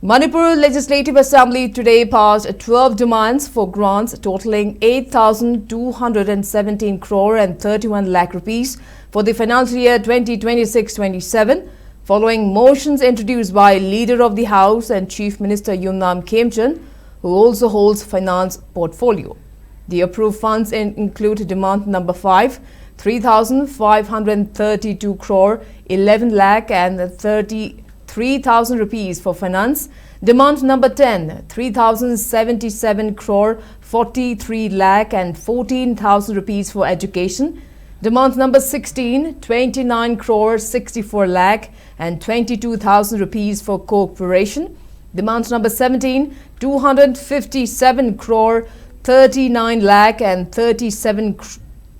Manipur Legislative Assembly today passed 12 demands for grants totaling 8,217 crore and 31 lakh rupees for the financial year 2026-27, following motions introduced by Leader of the House and Chief Minister Yumnam Khemchand, who also holds finance portfolio. The approved funds include demand number 5, 3,532 crore, 11 lakh and 33,000 rupees for finance. Demand number 10, 3,077 crore, 43 lakh and 14,000 rupees for education. Demand number 16, 29 crore, 64 lakh and 22,000 rupees for cooperation. Demand number 17, 257 crore, 39 lakh and 37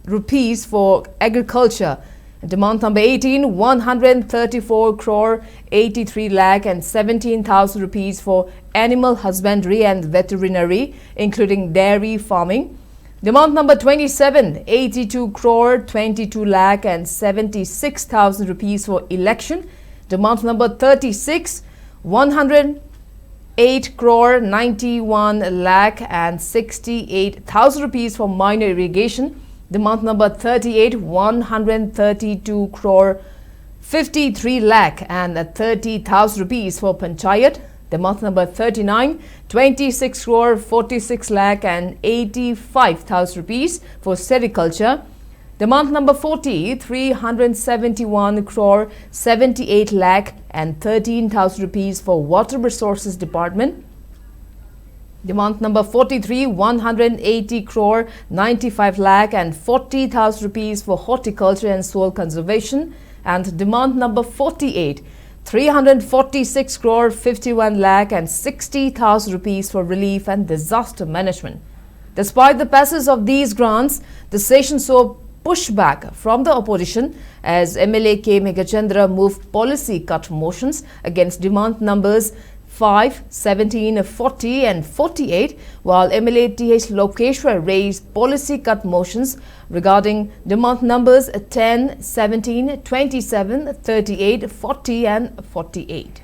rupees for agriculture. Demand number 18, 134 crore, 83 lakh and 17,000 rupees for animal husbandry and veterinary, including dairy farming. Demand number 27, 82 crore, 22 lakh and 76,000 rupees for election. Demand number 36, 108 crore, 91 lakh and 68,000 rupees for minor irrigation. Demand number 38, 132 crore, 53 lakh and 30,000 rupees for panchayat. Demand number 39, 26 crore, 46 lakh and 85,000 rupees for sericulture. Demand number 40, 371 crore, 78 lakh and 13,000 rupees for water resources department. Demand number 43, 180 crore, 95 lakh and 40,000 rupees for horticulture and soil conservation. And demand number 48, 346 crore, 51 lakh and 60,000 rupees for relief and disaster management. Despite the passage of these grants, the session saw pushback from the opposition as MLA K. Meghachandra moved policy cut motions against demand numbers 5, 17, 40 and 48, while MLA T.H. Lokeshwar raised policy cut motions regarding demand numbers 10, 17, 27, 38, 40 and 48.